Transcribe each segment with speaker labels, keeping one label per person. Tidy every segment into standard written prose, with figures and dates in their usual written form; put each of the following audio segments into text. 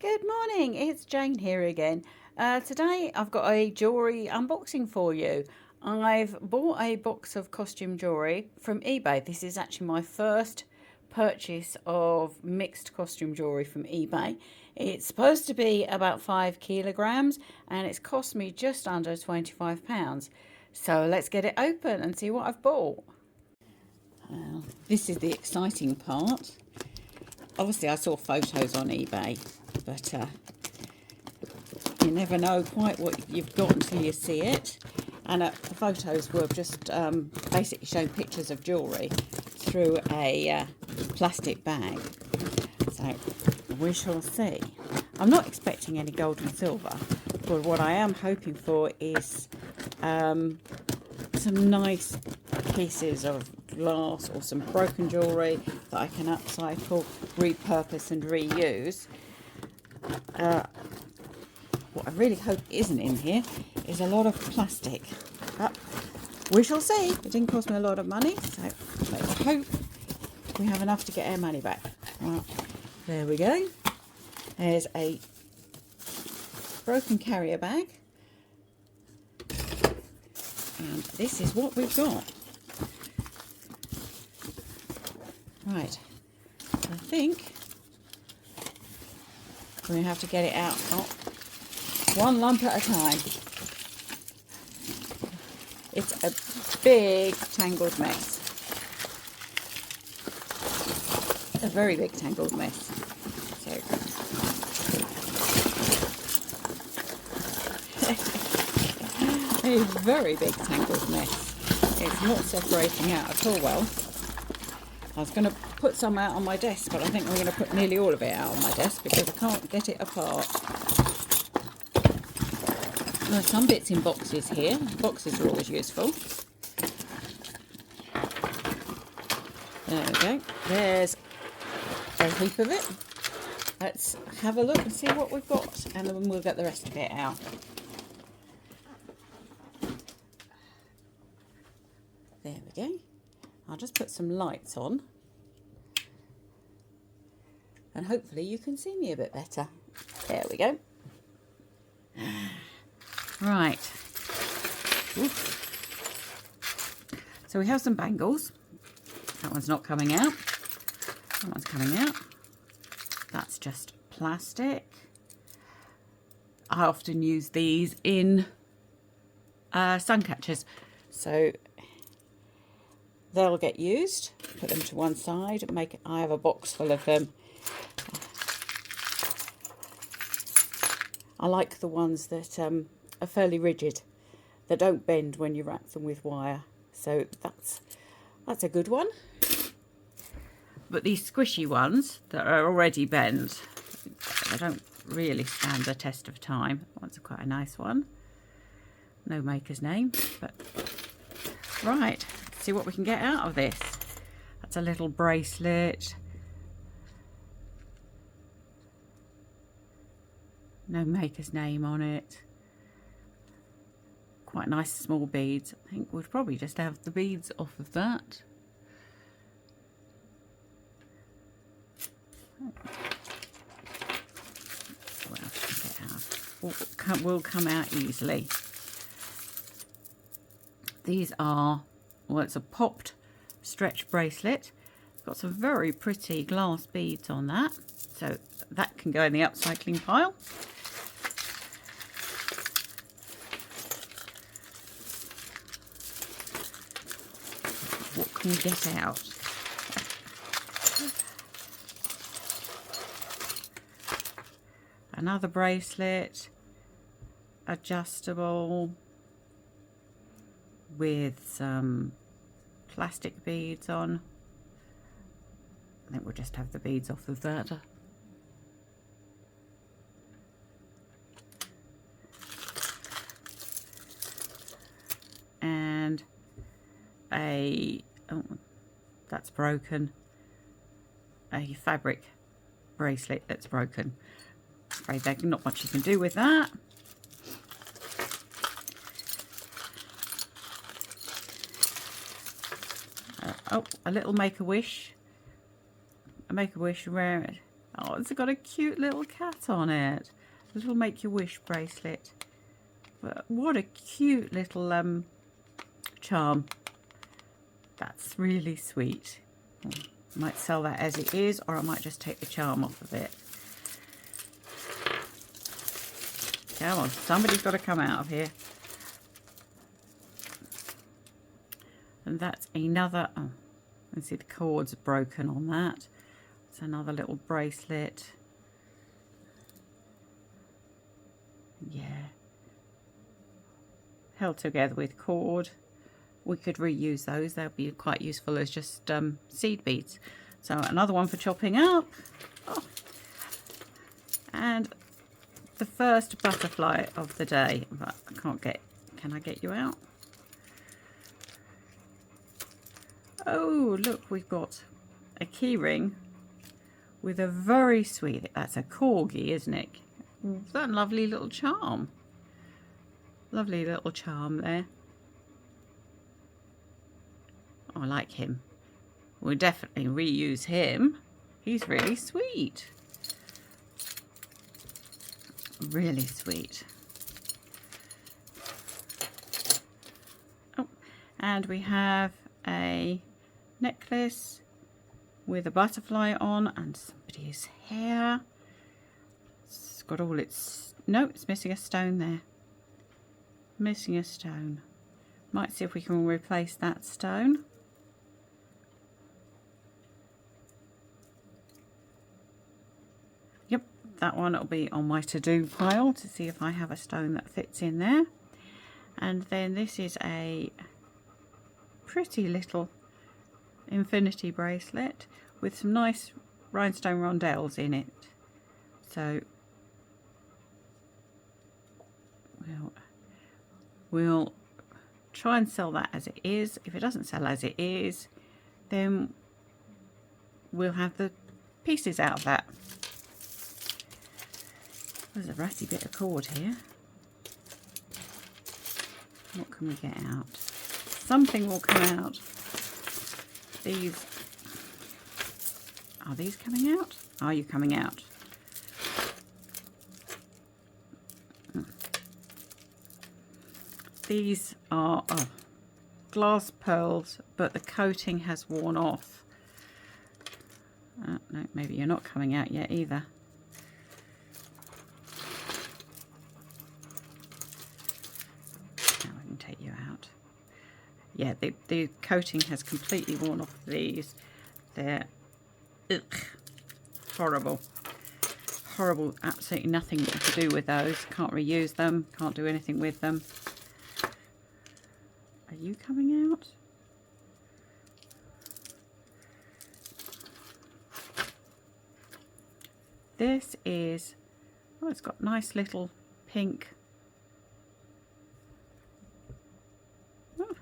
Speaker 1: Good morning, it's Jane here again. Today I've got a jewellery unboxing for you. I've bought a box of costume jewellery from eBay. This is actually my first purchase of mixed costume jewellery from eBay. It's supposed to be about 5 kilograms and it's cost me just under £25. So let's get it open and see what I've bought. This is the exciting part. Obviously I saw photos on eBay, but you never know quite what you've got until you see it. And the photos were just basically showing pictures of jewellery through a plastic bag. So we shall see. I'm not expecting any gold and silver, but what I am hoping for is some nice pieces of glass or some broken jewellery that I can upcycle, repurpose and reuse. What I really hope isn't in here is a lot of plastic, but we shall see. It didn't cost me a lot of money, so let's hope we have enough to get our money back. Right, there we go. There's a broken carrier bag, and this is what we've got. Right, I think we have to get it out one lump at a time. It's a big tangled mess. A very big tangled mess. So a very big tangled mess. It's not separating out at all well. I was going to put some out on my desk, but I think I'm going to put nearly all of it out on my desk because I can't get it apart. There's some bits in boxes here. Boxes are always useful. There we go. There's a heap of it. Let's have a look and see what we've got, and then we'll get the rest of it out. There we go. I'll just put some lights on and hopefully you can see me a bit better. There we go. Right. Oof. So we have some bangles. That one's not coming out. That one's coming out. That's just plastic. I often use these in sun catchers. So they'll get used. Put them to one side. I have a box full of them. I like the ones that are fairly rigid, that don't bend when you wrap them with wire. So that's a good one. But these squishy ones that are already bent, they don't really stand the test of time. That one's quite a nice one. No maker's name, but right. See what we can get out of this. That's a little bracelet. No maker's name on it. Quite nice small beads. I think we'd probably just have the beads off of that. What else can we get out? Will come out easily. These are, well, it's a popped stretch bracelet. It's got some very pretty glass beads on that. So that can go in the upcycling pile. What can we get out? Another bracelet, adjustable, with some plastic beads on. I think we'll just have the beads off of that. And that's broken. A fabric bracelet that's broken. Afraid there's not much you can do with that. Oh, a little Make-A-Wish. A Make-A-Wish rare Oh, it's got a cute little cat on it. A little make your wish bracelet. But what a cute little charm. That's really sweet. I might sell that as it is, or I might just take the charm off of it. Come on, somebody's got to come out of here. And that's another, oh, you can see the cord's broken on that. It's another little bracelet. Yeah. Held together with cord. We could reuse those. They'll be quite useful as just seed beads. So another one for chopping up. Oh. And the first butterfly of the day. But I can't get, can I get you out? Oh, look, we've got a key ring with a very sweet, that's a corgi, isn't it? That lovely little charm. Lovely little charm there. Oh, I like him. We'll definitely reuse him. He's really sweet. Really sweet. Oh, and we have a necklace with a butterfly on and somebody's hair. It's got all its... No, it's missing a stone there. Missing a stone. Might see if we can replace that stone. Yep, that one will be on my to-do pile to see if I have a stone that fits in there. And then this is a pretty little infinity bracelet with some nice rhinestone rondelles in it. So we'll try and sell that as it is. If it doesn't sell as it is, then we'll have the pieces out of that. There's a ratty bit of cord here. What can we get out? Something will come out. These, are these coming out? Are you coming out? These are glass pearls, but the coating has worn off. No, maybe you're not coming out yet either. Now I can take you out. Yeah, the coating has completely worn off these. They're horrible. Horrible, absolutely nothing to do with those. Can't reuse them, can't do anything with them. Are you coming out? This is, oh, it's got nice little pink. Oh.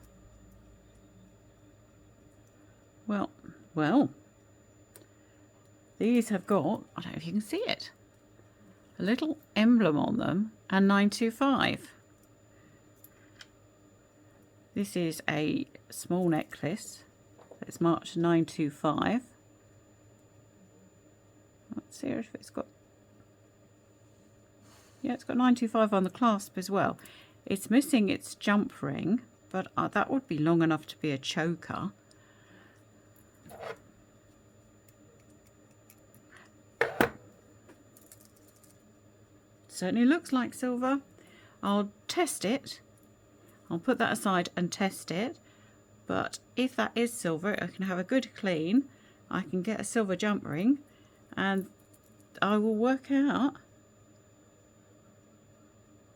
Speaker 1: Well, these have got, I don't know if you can see it, a little emblem on them and 925. This is a small necklace. It's marked 925. Let's see if it's got... Yeah, it's got 925 on the clasp as well. It's missing its jump ring, but that would be long enough to be a choker. Certainly looks like silver. I'll test it. I'll put that aside and test it, but if that is silver, I can have a good clean. I can get a silver jump ring and I will work out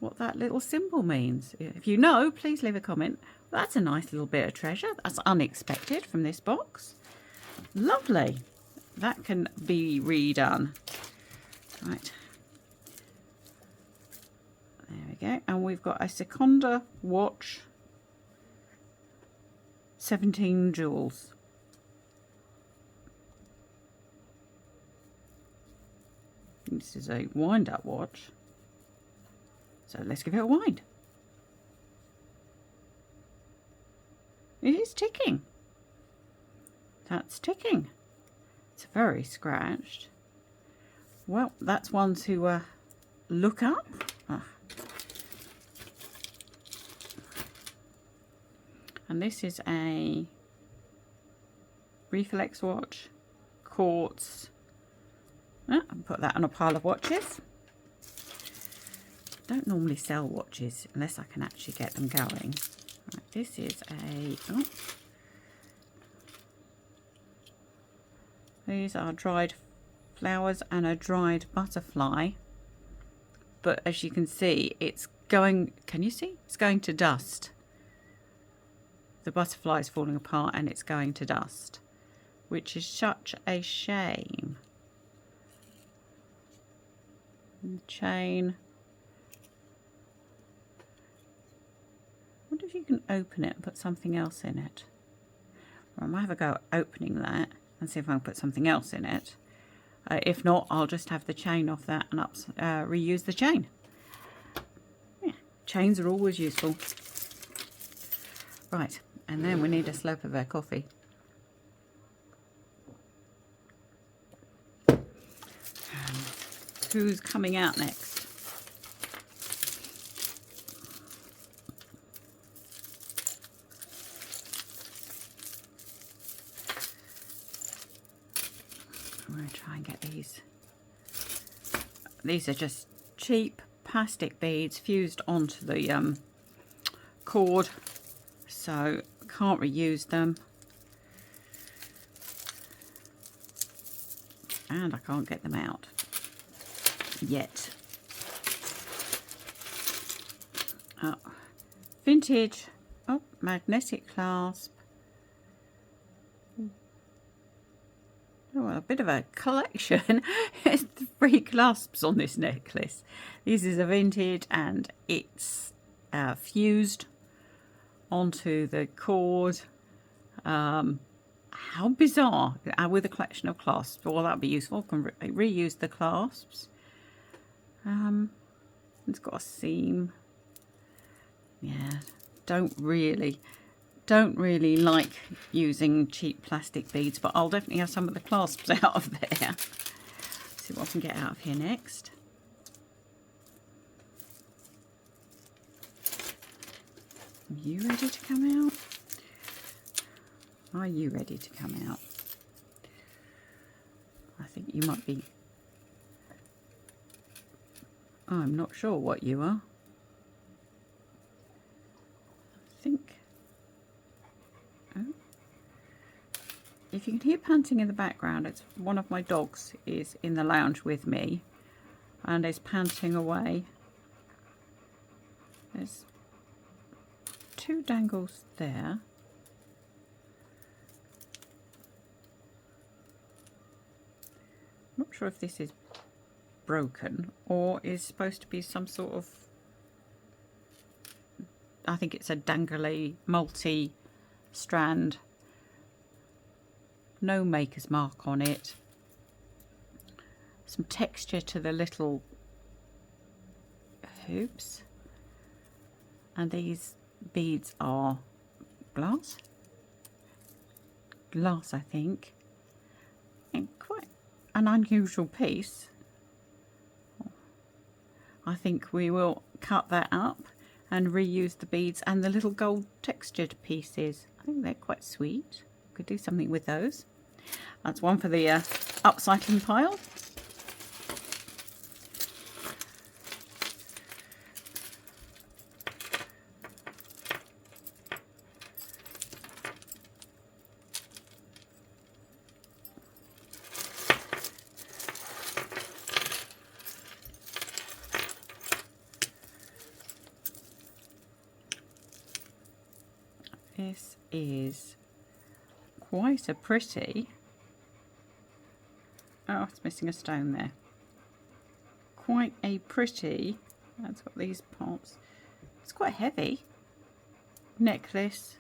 Speaker 1: what that little symbol means. If you know, please leave a comment. That's a nice little bit of treasure. That's unexpected from this box. Lovely. That can be redone. Right. There we go. And we've got a Seconda watch, 17 jewels. This is a wind-up watch. So let's give it a wind. It is ticking. That's ticking. It's very scratched. Well, that's one to look up. And this is a reflex watch, quartz. I'll put that on a pile of watches. Don't normally sell watches unless I can actually get them going. Right, this is a... Oh. These are dried flowers and a dried butterfly. But as you can see, it's going... Can you see? It's going to dust. The butterfly is falling apart and it's going to dust, which is such a shame. And the chain. I wonder if you can open it and put something else in it. Well, I might have a go at opening that and see if I can put something else in it. If not, I'll just have the chain off that and reuse the chain. Yeah, chains are always useful. Right, and then we need a slurp of our coffee. Who's coming out next? I'm going to try and get these. These are just cheap plastic beads fused onto the cord, so can't reuse them. And I can't get them out yet. Oh, vintage, oh, magnetic clasp. Oh, a bit of a collection. There's 3 clasps on this necklace. This is a vintage and it's fused onto the cord. How bizarre, with a collection of clasps. Well, that'd be useful. Can reuse the clasps. It's got a seam. Yeah, don't really like using cheap plastic beads, but I'll definitely have some of the clasps out of there. See what I can get out of here next. Are you ready to come out? Are you ready to come out? I think you might be. I'm not sure what you are. I think. Oh. If you can hear panting in the background, it's one of my dogs is in the lounge with me and is panting away. There's 2 dangles there. Not sure if this is broken or is supposed to be some sort of, I think it's a dangly multi-strand. No maker's mark on it. Some texture to the little hoops. And these beads are glass. Glass, I think. And quite an unusual piece. I think we will cut that up and reuse the beads and the little gold textured pieces. I think they're quite sweet. Could do something with those. That's one for the upcycling pile. This is quite a pretty, oh, it's missing a stone there. Quite a pretty, that's got these parts. It's quite heavy necklace.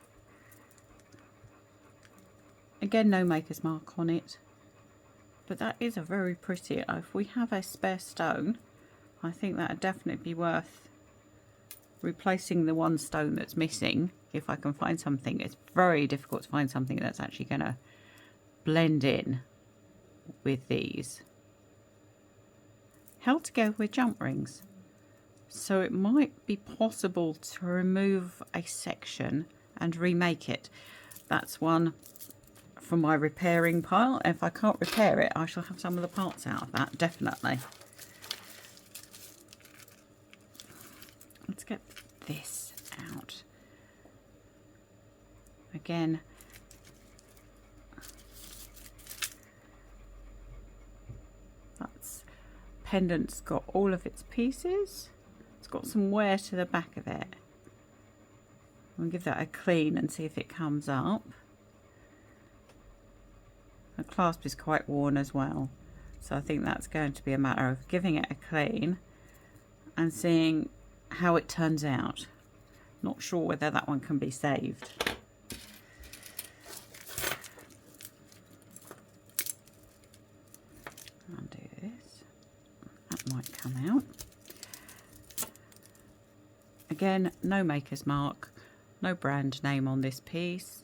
Speaker 1: Again, no maker's mark on it, but that is a very pretty. If we have a spare stone, I think that would definitely be worth replacing the one stone that's missing. If I can find something, it's very difficult to find something that's actually going to blend in with these. held together with jump rings. So it might be possible to remove a section and remake it. That's one from my repairing pile. If I can't repair it, I shall have some of the parts out of that, definitely. Let's get this out. Again, that's pendant's got all of its pieces. It's got some wear to the back of it. I'll give that a clean and see if it comes up. The clasp is quite worn as well, so I think that's going to be a matter of giving it a clean and seeing how it turns out. Not sure whether that one can be saved. Undo this. That might come out. Again, no maker's mark, no brand name on this piece.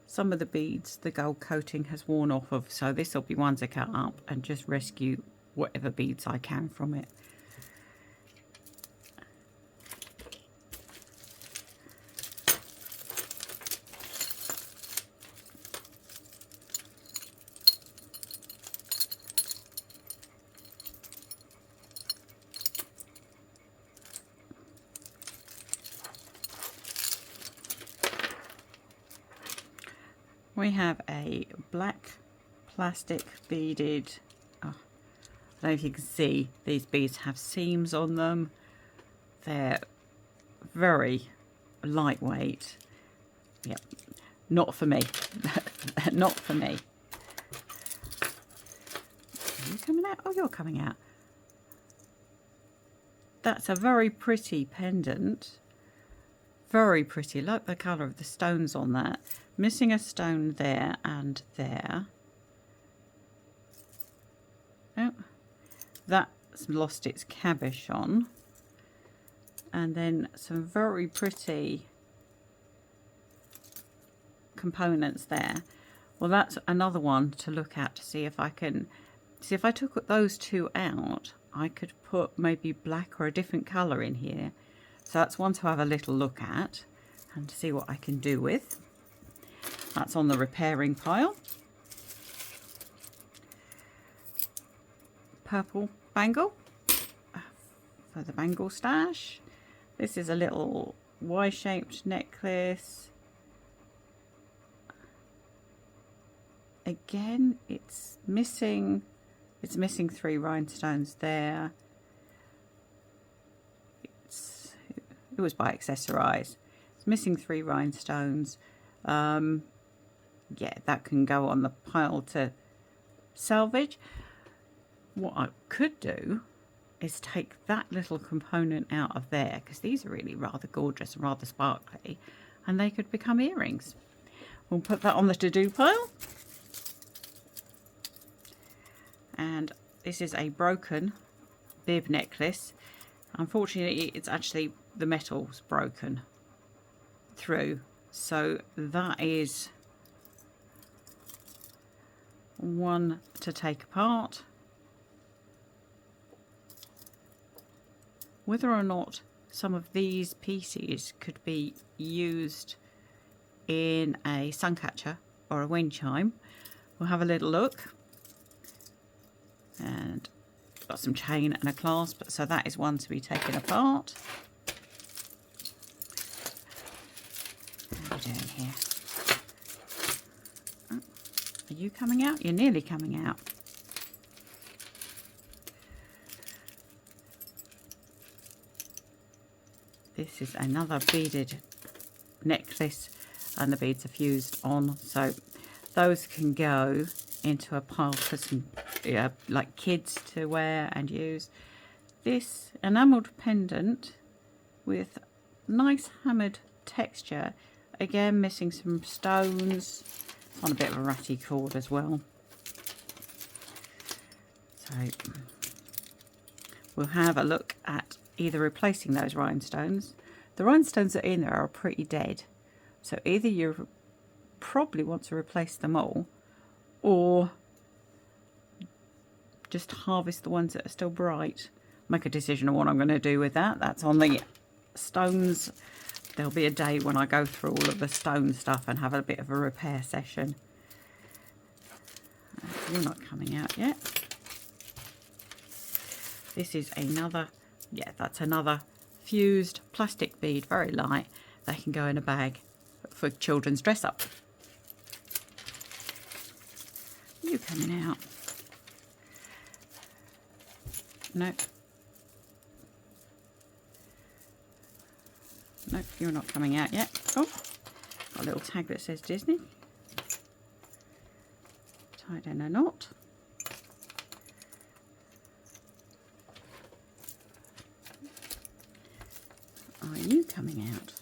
Speaker 1: Some of the beads, the gold coating has worn off of, so this will be one to cut up and just rescue whatever beads I can from it. We have a black plastic beaded, I don't know if you can see, these beads have seams on them. They're very lightweight. Yep, not for me. Not for me. Are you coming out? Oh, you're coming out. That's a very pretty pendant. Very pretty. Like the colour of the stones on that. Missing a stone there and there. Oh, that's lost its cabochon. And then some very pretty components there. Well, that's another one to look at to see if I can... See, if I took those two out, I could put maybe black or a different colour in here. So that's one to have a little look at and to see what I can do with. That's on the repairing pile. Purple bangle for the bangle stash. This is a little Y-shaped necklace. Again, it's missing 3 rhinestones there. It was by Accessorize. It's missing 3 rhinestones. Yeah, that can go on the pile to salvage. What I could do is take that little component out of there, because these are really rather gorgeous and rather sparkly, and they could become earrings. We'll put that on the to-do pile. And this is a broken bib necklace. Unfortunately, it's actually the metal's broken through, so that is one to take apart. Whether or not some of these pieces could be used in a suncatcher or a wind chime, we'll have a little look. And got some chain and a clasp, so that is one to be taken apart. What are we doing here? Oh, are you coming out? You're nearly coming out. This is another beaded necklace, and the beads are fused on, so those can go into a pile for some like kids to wear and use. This enamelled pendant with nice hammered texture, again missing some stones, on a bit of a ratty cord as well. So we'll have a look at either replacing those rhinestones. The rhinestones that are in there are pretty dead, so either you probably want to replace them all, or just harvest the ones that are still bright. Make a decision on what I'm going to do with that. That's on the stones. There'll be a day when I go through all of the stone stuff and have a bit of a repair session. You're not coming out yet. This is another, yeah, that's another fused plastic bead, very light. They can go in a bag for children's dress up. You coming out? Nope. Nope, you're not coming out yet. Oh, got a little tag that says Disney. Tied in a knot. Are you coming out?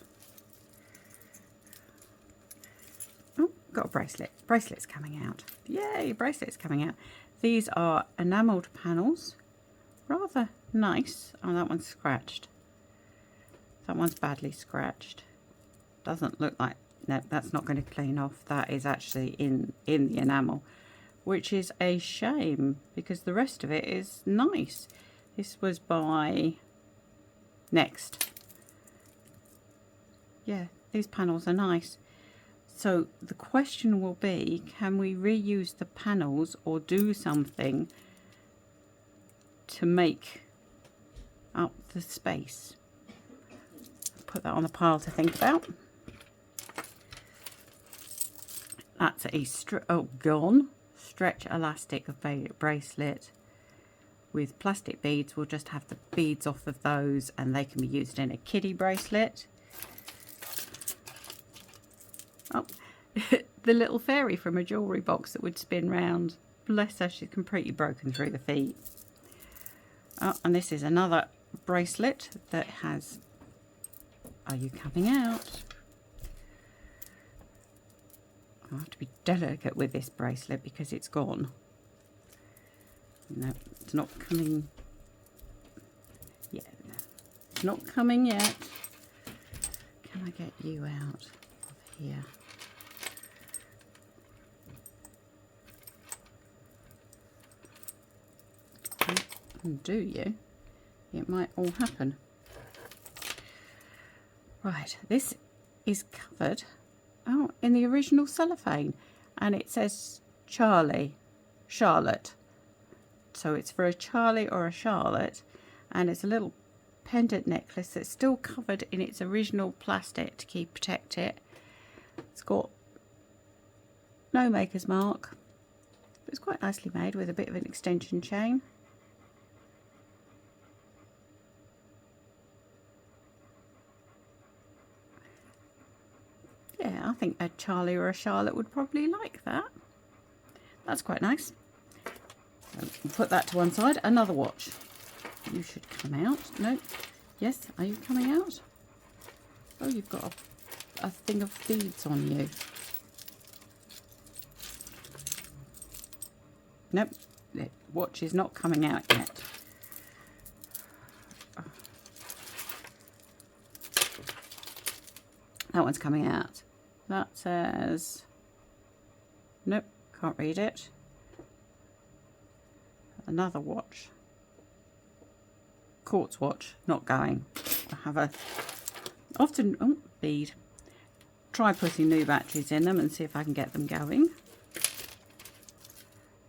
Speaker 1: Oh, got a bracelet. Bracelet's coming out. Yay, bracelet's coming out. These are enamelled panels. Rather nice. Oh, that one's scratched. That one's badly scratched. Doesn't look like, no, that's not going to clean off. That is actually in the enamel, which is a shame because the rest of it is nice. This was by Next. Yeah, these panels are nice. So the question will be, can we reuse the panels or do something to make up the space? Put that on the pile to think about. That's a gone stretch elastic bracelet with plastic beads. We'll just have the beads off of those and they can be used in a kiddie bracelet. Oh, the little fairy from a jewellery box that would spin round. Bless her, she's completely broken through the feet. Oh, and this is another bracelet that has, are you coming out? I have to be delicate with this bracelet because it's gone. No, it's not coming. Yeah, it's not coming yet. Can I get you out of here? And do you? It might all happen. Right, this is covered in the original cellophane, and it says Charlotte. So it's for a Charlie or a Charlotte, and it's a little pendant necklace that's still covered in its original plastic to protect it. It's got no maker's mark, but it's quite nicely made with a bit of an extension chain. Yeah, I think a Charlie or a Charlotte would probably like that. That's quite nice. So we'll put that to one side. Another watch. You should come out. No. Yes, are you coming out? Oh, you've got a thing of beads on you. Nope, the watch is not coming out yet. That one's coming out. That says, nope, can't read it. Another watch. Quartz watch, not going. I have a, bead. Try putting new batteries in them and see if I can get them going.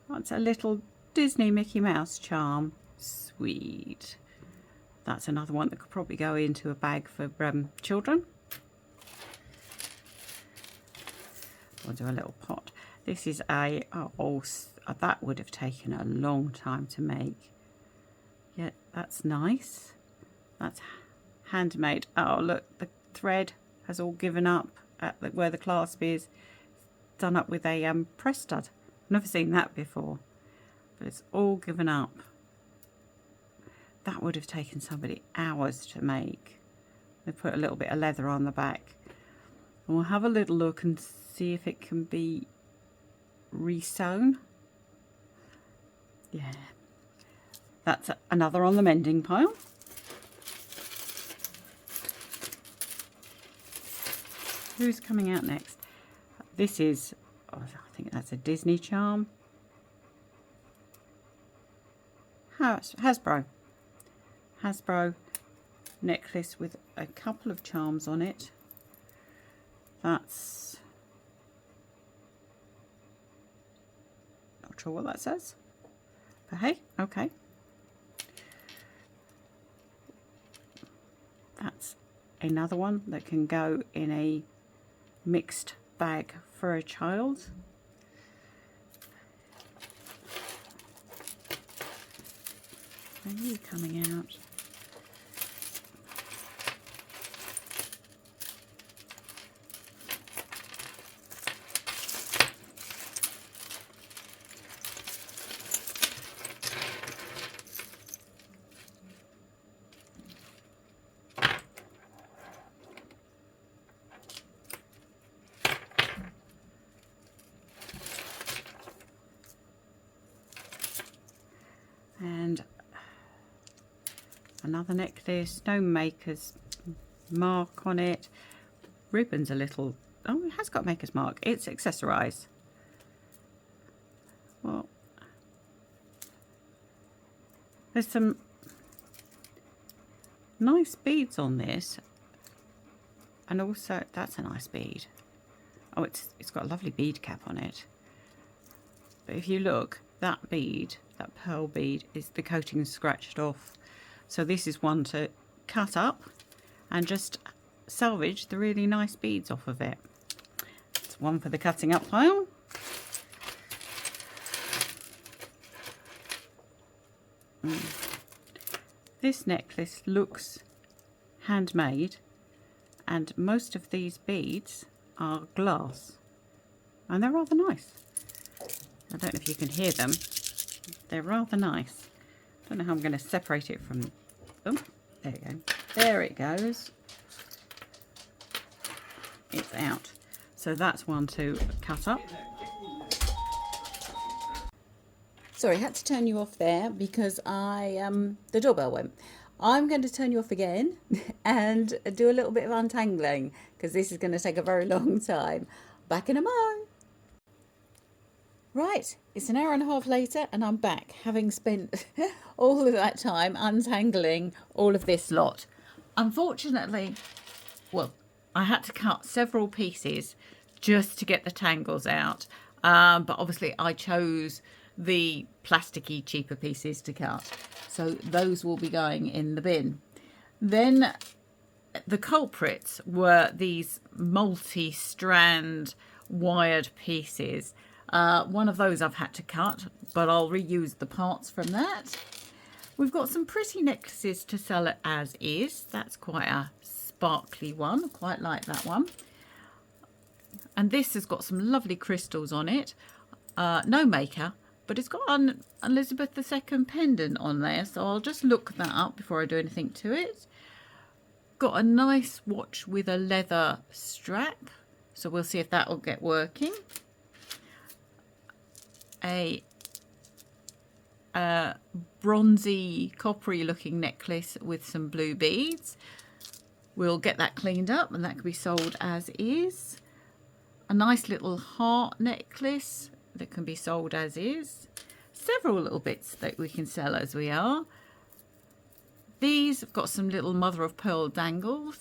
Speaker 1: That's a little Disney Mickey Mouse charm. Sweet. That's another one that could probably go into a bag for children. We'll do a little pot. This is a, that would have taken a long time to make. Yeah, that's nice. That's handmade. Oh, look, the thread has all given up at where the clasp is. Done up with a press stud. Never seen that before, but it's all given up. That would have taken somebody hours to make. They put a little bit of leather on the back. And we'll have a little look and see if it can be resewn. Yeah, that's another on the mending pile. Who's coming out next? This is, I think that's a Disney charm. Hasbro necklace with a couple of charms on it. That's not sure what that says, but hey, okay. That's another one that can go in a mixed bag for a child. Are you coming out? And another necklace, no maker's mark on it. Ribbon's a little, oh, it has got maker's mark. It's accessorized. Well, there's some nice beads on this, and also that's a nice bead. Oh, it's got a lovely bead cap on it. But if you look, that bead, that pearl bead, is the coating scratched off. So this is one to cut up and just salvage the really nice beads off of it. It's one for the cutting up pile. This necklace looks handmade, and most of these beads are glass, and they're rather nice. I don't know if you can hear them. They're rather nice. I don't know how I'm going to separate it from... Oh, there you go. There it goes. It's out. So that's one to cut up. Sorry, I had to turn you off there because the doorbell went. I'm going to turn you off again and do a little bit of untangling because this is going to take a very long time. Back in a mo. Right, it's an hour and a half later and I'm back, having spent all of that time untangling all of this lot. Unfortunately, well, I had to cut several pieces just to get the tangles out. But obviously I chose the plasticky, cheaper pieces to cut. So those will be going in the bin. Then the culprits were these multi-strand wired pieces. One of those I've had to cut, but I'll reuse the parts from that. We've got some pretty necklaces to sell it as is. That's quite a sparkly one. Quite like that one. And this has got some lovely crystals on it. No maker, but it's got an Elizabeth II pendant on there. So I'll just look that up before I do anything to it. Got a nice watch with a leather strap. So we'll see if that will get working. A bronzy, coppery looking necklace with some blue beads. We'll get that cleaned up and that can be sold as is. A nice little heart necklace that can be sold as is. Several little bits that we can sell as we are. These have got some little mother of pearl dangles.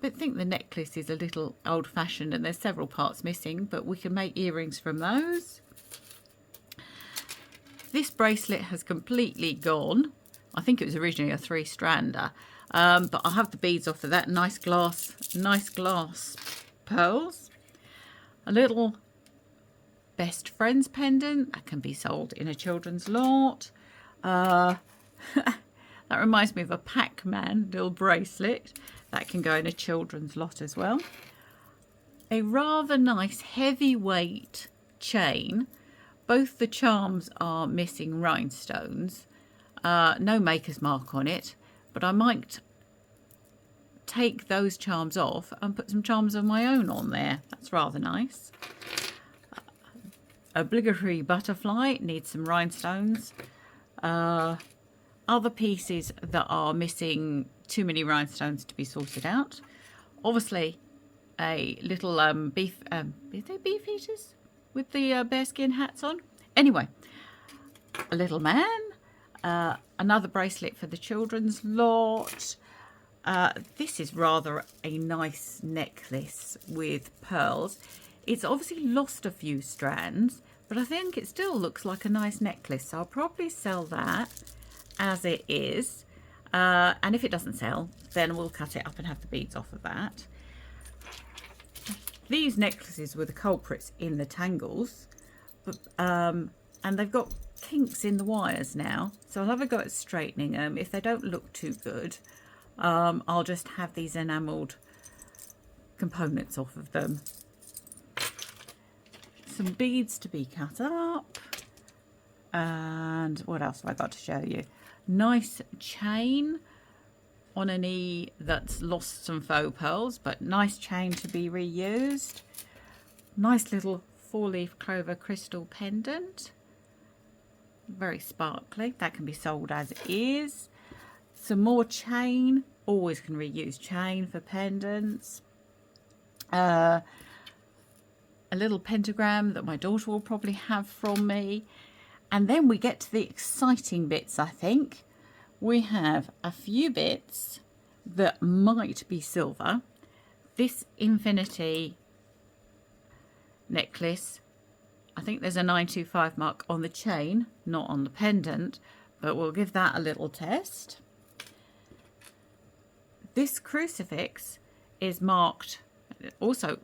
Speaker 1: But I think the necklace is a little old-fashioned and there's several parts missing, but we can make earrings from those. This bracelet has completely gone. I think it was originally a 3-strander, but I'll have the beads off of that. Nice glass pearls. A little best friends pendant that can be sold in a children's lot. That reminds me of a Pac-Man little bracelet. That can go in a children's lot as well. A rather nice heavyweight chain. Both the charms are missing rhinestones. No maker's mark on it. But I might take those charms off and put some charms of my own on there. That's rather nice. Obligatory butterfly needs some rhinestones. Other pieces that are missing too many rhinestones to be sorted out. Obviously, a little is they beef eaters with the bearskin hats on? Anyway, a little man, another bracelet for the children's lot. This is rather a nice necklace with pearls. It's obviously lost a few strands, but I think it still looks like a nice necklace, so I'll probably sell that as it is. And if it doesn't sell, then we'll cut it up and have the beads off of that. These necklaces were the culprits in the tangles, but, and they've got kinks in the wires now, so I'll have a go at straightening them. If they don't look too good, I'll just have these enamelled components off of them. Some beads to be cut up, and what else have I got to show you? Nice chain on an E that's lost some faux pearls, but nice chain to be reused. Nice little 4-leaf clover crystal pendant, very sparkly. That can be sold as is. Some more chain, always can reuse chain for pendants. A little pentagram that my daughter will probably have from me. And then we get to the exciting bits, I think. We have a few bits that might be silver. This infinity necklace, I think there's a 925 mark on the chain, not on the pendant, but we'll give that a little test. This crucifix is marked also.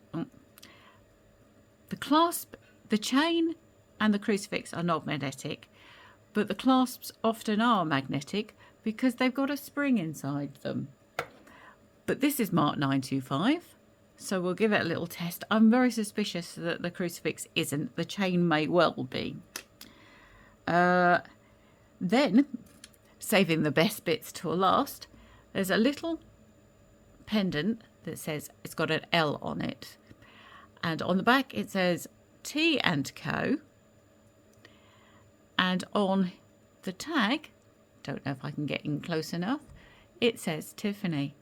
Speaker 1: The clasp, the chain and the crucifix are not magnetic, but the clasps often are magnetic because they've got a spring inside them. But this is marked 925, so we'll give it a little test. I'm very suspicious that the crucifix isn't. The chain may well be. Then, saving the best bits till last, there's a little pendant that says it's got an L on it. And on the back it says T and Co. And on the tag, don't know if I can get in close enough, it says Tiffany.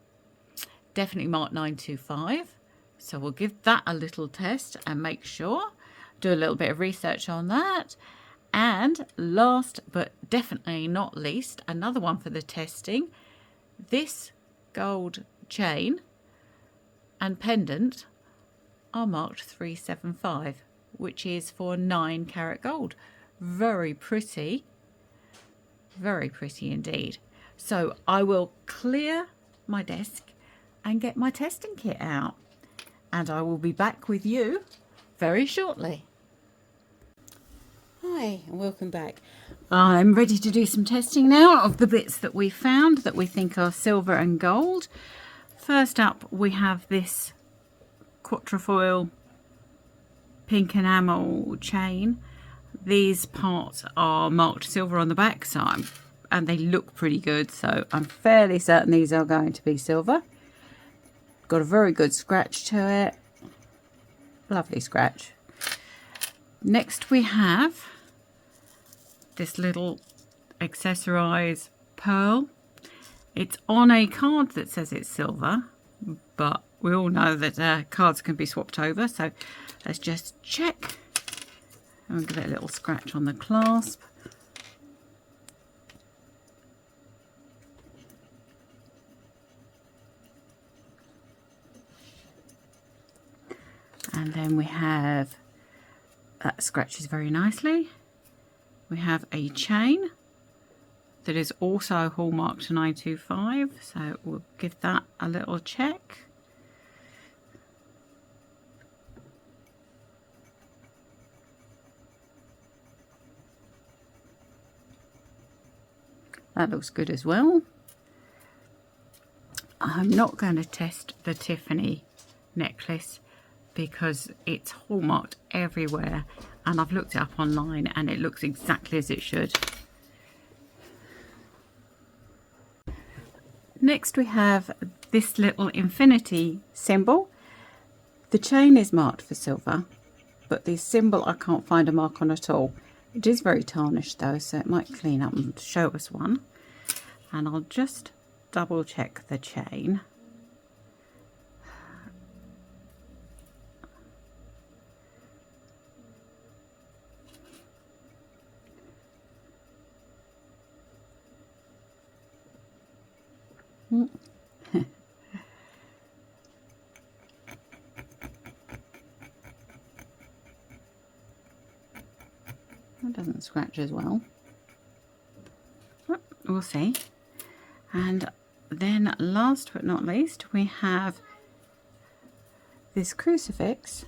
Speaker 1: Definitely marked 925. So we'll give that a little test and make sure. Do a little bit of research on that. And last but definitely not least, another one for the testing. This gold chain and pendant are marked 375, which is for 9 karat gold. Very pretty indeed. So I will clear my desk and get my testing kit out, and I will be back with you very shortly. Hi and welcome back. I'm ready to do some testing now of the bits that we found that we think are silver and gold. First up we have this quatrefoil pink enamel chain. These parts are marked silver on the back, and they look pretty good, so I'm fairly certain these are going to be silver. Got a very good scratch to it. Lovely scratch. Next we have this little accessorized pearl. It's on a card that says it's silver, but we all know that cards can be swapped over, so let's just check. And we'll give it a little scratch on the clasp. And then we have, that scratches very nicely. We have a chain that is also hallmarked to 925, so we'll give that a little check. That looks good as well. I'm not going to test the Tiffany necklace because it's hallmarked everywhere, and I've looked it up online and it looks exactly as it should. Next we have this little infinity symbol. The chain is marked for silver, but the symbol I can't find a mark on at all. It is very tarnished though, so it might clean up and show us one. And I'll just double check the chain. That doesn't scratch as well. We'll see. And then last but not least, we have this crucifix.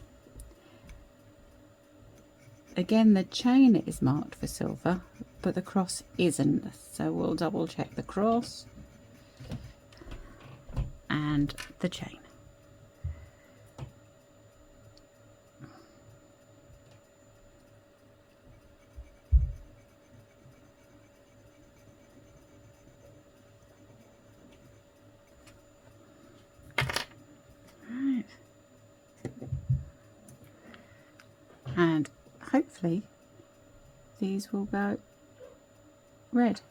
Speaker 1: Again, the chain is marked for silver, but the cross isn't. So we'll double check the cross and the chain. Right. And hopefully these will go red.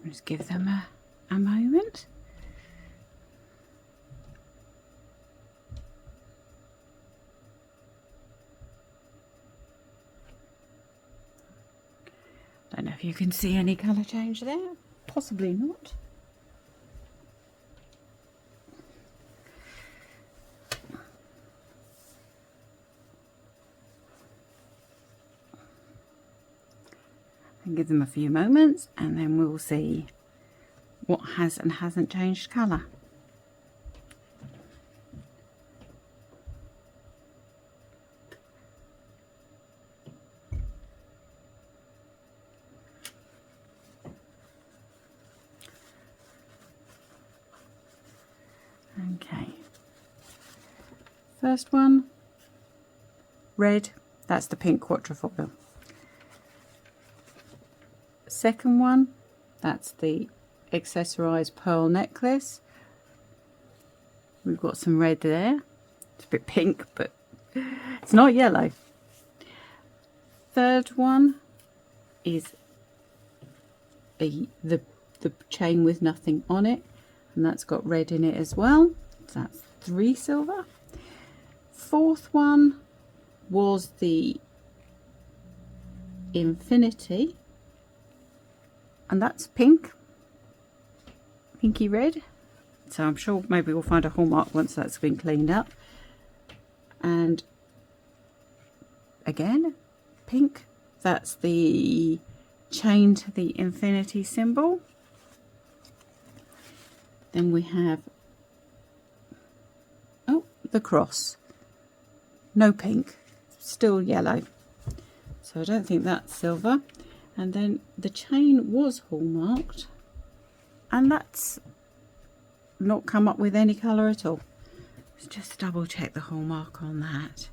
Speaker 1: Just give them a moment. Don't know if you can see any colour change there. Possibly not. And give them a few moments and then we'll see what has and hasn't changed colour. Okay, first one, red, that's the pink quatrefoil. Second one, that's the accessorized pearl necklace. We've got some red there. It's a bit pink, but it's not yellow. Third one is the chain with nothing on it, and that's got red in it as well. So that's 3 silver. Fourth one was the infinity, and that's pink, pinky red. So I'm sure maybe we'll find a hallmark once that's been cleaned up. And again, pink, that's the chain to the infinity symbol. Then we have, oh, the cross. No pink, still yellow. So I don't think that's silver. And then the chain was hallmarked, and that's not come up with any colour at all. Let's just double check the hallmark on that.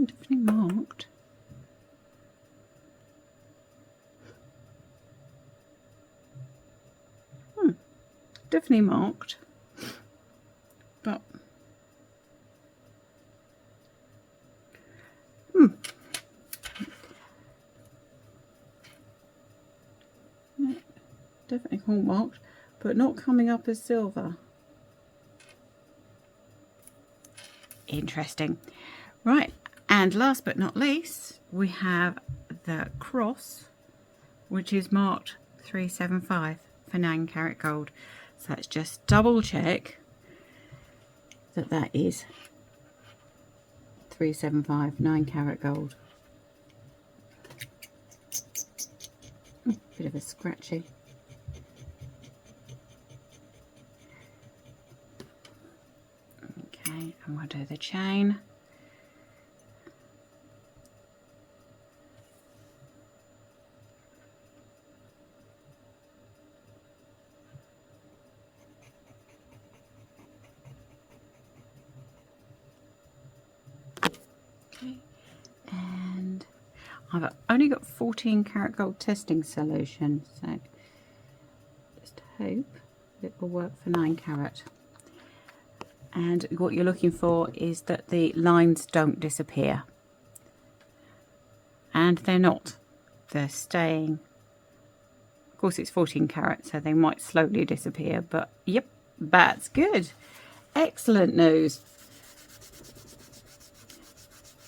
Speaker 1: Definitely marked. Definitely marked, but definitely hallmarked, but not coming up as silver. Interesting. Right, and last but not least, we have the cross, which is marked 375 for 9 carat gold. So let's just double check that that is 375 9 carat gold. Bit of a scratchy. Okay, and we'll do the chain. And I've only got 14 karat gold testing solution, so hope it will work for 9 carat. And what you're looking for is that the lines don't disappear. And they're not. They're staying. Of course it's 14 carat, so they might slowly disappear, but yep, that's good. Excellent news.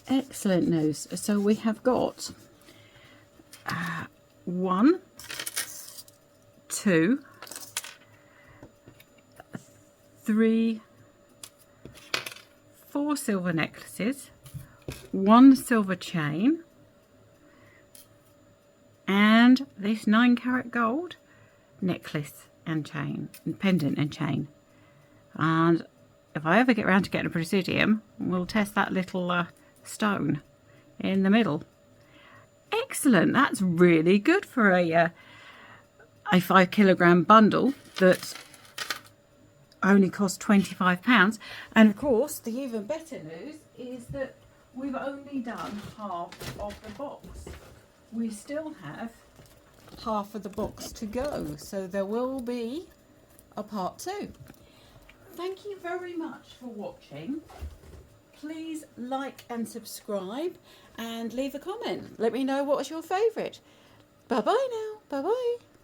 Speaker 1: Excellent news. So we have got 1, 2, 3, 4 silver necklaces, 1 silver chain, and this 9 carat gold necklace and chain, and pendant and chain. And if I ever get around to getting a presidium, we'll test that little stone in the middle. Excellent. That's really good for a 5 kilogram bundle that only cost £25. And of course, the even better news is that we've only done half of the box. We still have half of the box to go, so there will be a part 2. Thank you very much for watching. Please like and subscribe and leave a comment. Let me know what was your favourite. Bye bye now. Bye bye.